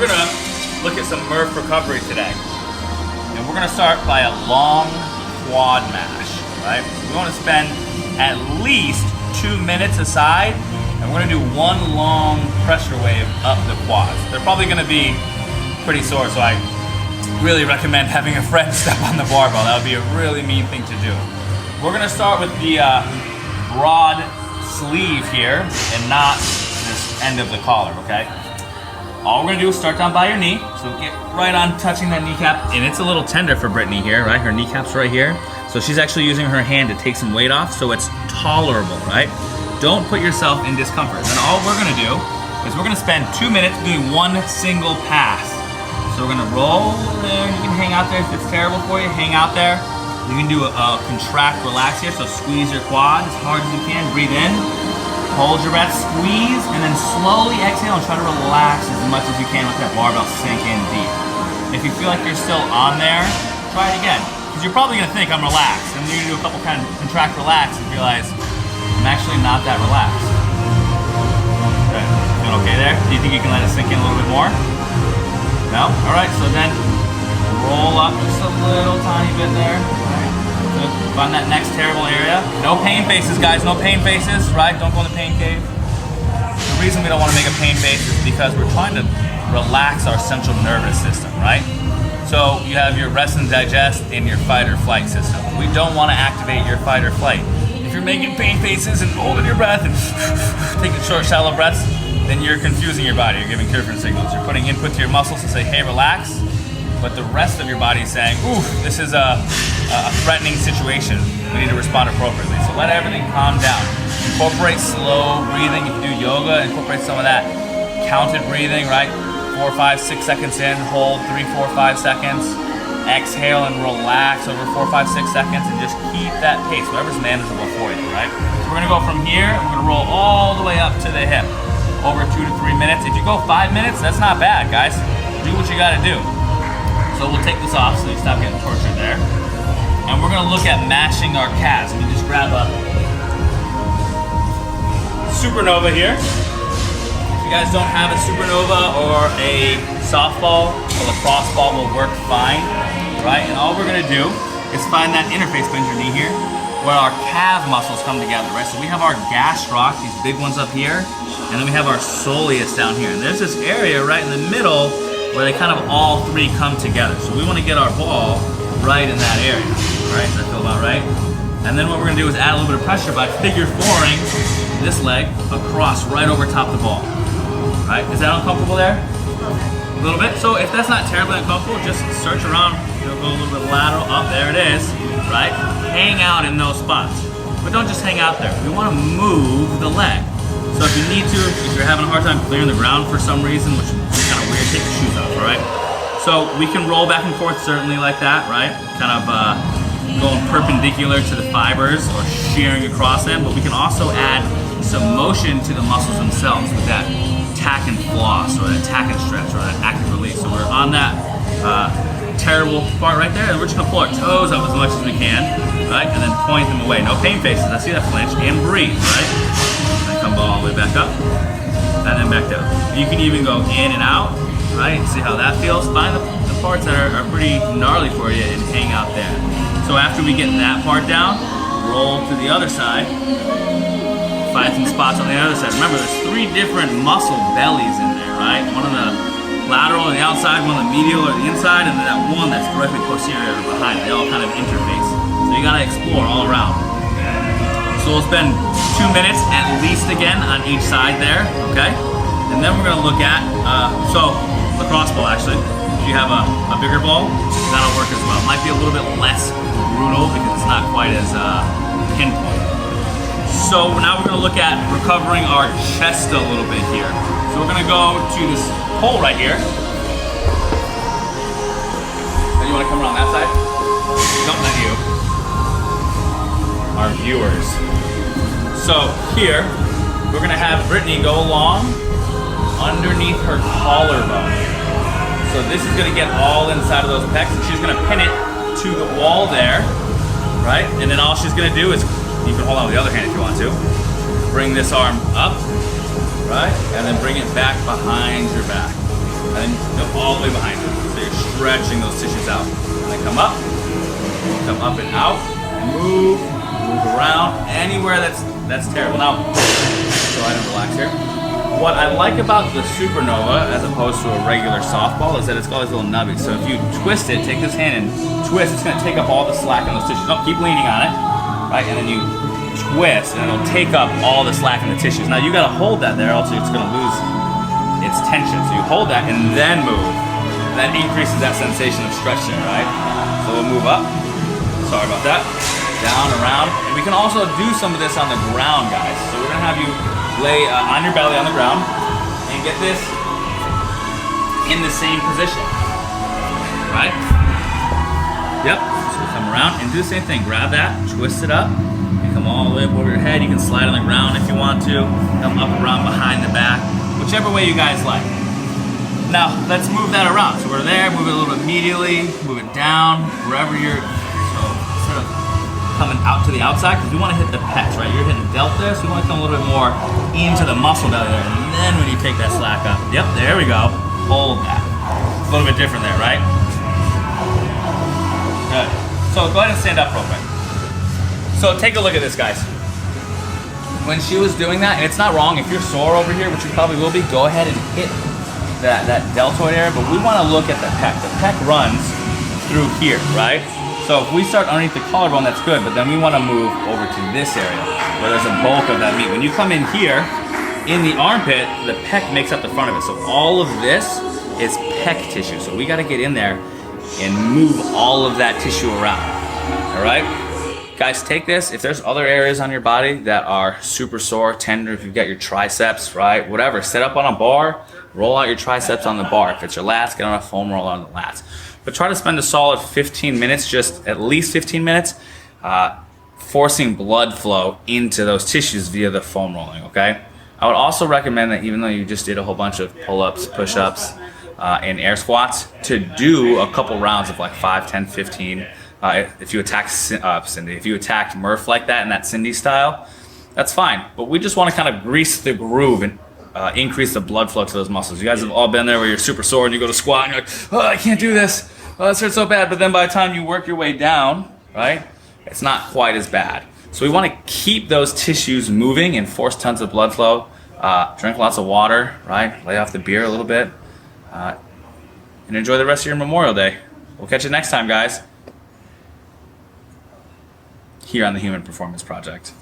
we're gonna look at some Murph recovery today. And we're gonna start by a long quad mash, right? So we wanna spend at least 2 minutes aside, and we're gonna do one long pressure wave up the quads. They're probably gonna be pretty sore, so I really recommend having a friend step on the barbell. That would be a really mean thing to do. We're gonna start with the broad sleeve here and not this end of the collar, okay? All we're gonna do is start down by your knee, so get right on touching that kneecap, and it's a little tender for Brittany here, right? Her kneecap's right here. So she's actually using her hand to take some weight off, so it's tolerable, right? Don't put yourself in discomfort. And all we're gonna do is we're gonna spend 2 minutes doing one single pass. So we're gonna roll there, you can hang out there if it's terrible for you, hang out there. You can do a contract, relax here, so squeeze your quad as hard as you can, breathe in, hold your breath, squeeze, and then slowly exhale and try to relax as much as you can with that barbell sink in deep. If you feel like you're still on there, try it again. Because you're probably gonna think I'm relaxed, and then you do a couple kind of contract, relax, and realize I'm actually not that relaxed. Okay, feeling okay there? Do you think you can let it sink in a little bit more? No? All right, so then roll up just a little tiny bit there. Right. So find that next terrible area. No pain faces, guys, no pain faces, right? Don't go in the pain cave. The reason we don't want to make a pain face is because we're trying to relax our central nervous system, right? So you have your rest and digest and your fight or flight system. We don't want to activate your fight or flight. If you're making pain faces and holding your breath and taking short, shallow breaths, then you're confusing your body. You're giving different signals. You're putting input to your muscles to say, hey, relax. But the rest of your body is saying, ooh, this is a threatening situation. We need to respond appropriately. So let everything calm down. Incorporate slow breathing. If you do yoga, incorporate some of that counted breathing, right? 4, 5, 6 seconds in, hold 3, 4, 5 seconds. Exhale and relax over 4, 5, 6 seconds, and just keep that pace, whatever's manageable for you, right? So we're gonna go from here, and we're gonna roll all the way up to the hip, over 2 to 3 minutes. If you go 5 minutes, that's not bad, guys. Do what you gotta do. So we'll take this off so you stop getting tortured there. And we're gonna look at mashing our calves. Let me just grab a Supernova here. If you guys don't have a Supernova or a softball, a lacrosse ball will work fine, right? And all we're gonna do is find that interface bend your knee here, where our calf muscles come together, right? So we have our gastroc, these big ones up here, and then we have our soleus down here. And there's this area right in the middle where they kind of all three come together. So we wanna get our ball right in that area, right? Does that feel about right? And then what we're gonna do is add a little bit of pressure by figure fouring this leg across right over top the ball, right? Is that uncomfortable there? A little bit. So if that's not terribly uncomfortable, just search around, go a little bit lateral, up, there it is, right? Hang out in those spots. But don't just hang out there. We wanna move the leg. So if you need to, if you're having a hard time clearing the ground for some reason, which is kind of weird, take your shoes off, all right? So we can roll back and forth certainly like that, right? Kind of going perpendicular to the fibers or shearing across them, but we can also add some motion to the muscles themselves with that tack and floss, or that tack and stretch, or that active release. So we're on that terrible part right there, and we're just gonna pull our toes up as much as we can, right? And then point them away. No pain faces, I see that flinch, and breathe, right? And come all the way back up, and then back down. You can even go in and out, right? See how that feels? Find the parts that are pretty gnarly for you and hang out there. So after we get that part down, roll to the other side, find some spots on the other side. Remember, there's 3 different muscle bellies in there, right? One on the lateral on the outside, one on the medial or the inside, and then that one that's directly posterior or behind. They all kind of interface. So you gotta explore all around. So we'll spend 2 minutes at least again on each side there, okay? And then we're gonna look at, so lacrosse ball actually. If you have a bigger ball, that'll work as well. It might be a little bit less brutal because it's not quite as pinpoint. So now we're gonna look at recovering our chest a little bit here. So we're gonna go to this hole right here. Then you wanna come around that side? Don't let you. Our viewers. So here, we're gonna have Brittany go along underneath her collarbone. So this is gonna get all inside of those pecs, and she's gonna pin it to the wall there, right? And then all she's gonna do is, you can hold on with the other hand if you want to, bring this arm up, right? And then bring it back behind your back. and then go all the way behind it. So you're stretching those tissues out. And then come up and out, and move around anywhere that's terrible. Now, go ahead and relax here. What I like about the Supernova as opposed to a regular softball is that it's got these little nubbies. So if you twist it, take this hand and twist, it's gonna take up all the slack in those tissues. Don't keep leaning on it, right? And then you twist and it'll take up all the slack in the tissues. Now you gotta hold that there, else it's gonna lose its tension. So you hold that and then move. That increases that sensation of stretching, right? So we'll move up. Sorry about that. Down, around. And we can also do some of this on the ground, guys. So we're gonna have you lay on your belly on the ground and get this in the same position, right? Yep, so come around and do the same thing. Grab that, twist it up, and come all the way up over your head. You can slide on the ground if you want to. Come up around behind the back, whichever way you guys like. Now, let's move that around. So we're there, move it a little bit medially, move it down, wherever you're, so instead of coming out to the outside, because we want to hit the pecs, right? You're hitting delta, so we want to come a little bit more into the muscle belly there. And then when you take that slack up, yep, there we go. Hold that. It's a little bit different there, right? Good. So go ahead and stand up real quick. So take a look at this, guys. When she was doing that, and it's not wrong, if you're sore over here, which you probably will be, go ahead and hit that deltoid area, but we want to look at the pec. The pec runs through here, right? So if we start underneath the collarbone, that's good, but then we want to move over to this area where there's a bulk of that meat. When you come in here, in the armpit, the pec makes up the front of it. So all of this is pec tissue. So we got to get in there and move all of that tissue around, all right? Guys, take this. If there's other areas on your body that are super sore, tender, if you've got your triceps, right, whatever, set up on a bar, roll out your triceps on the bar. If it's your lats, get on a foam roller on the lats. But try to spend a solid 15 minutes, just at least 15 minutes, forcing blood flow into those tissues via the foam rolling, okay? I would also recommend that even though you just did a whole bunch of pull-ups, push-ups, and air squats, to do a couple rounds of like 5, 10, 15. If you attack Cindy, if you attacked Murph like that in that Cindy style, that's fine. But we just want to kind of grease the groove and increase the blood flow to those muscles. You guys have all been there where you're super sore and you go to squat and you're like, oh, I can't do this. Oh, this hurts so bad. But then by the time you work your way down, right, it's not quite as bad. So we want to keep those tissues moving and force tons of blood flow. Drink lots of water, right? Lay off the beer a little bit. And enjoy the rest of your Memorial Day. We'll catch you next time, guys. Here on the Human Performance Project.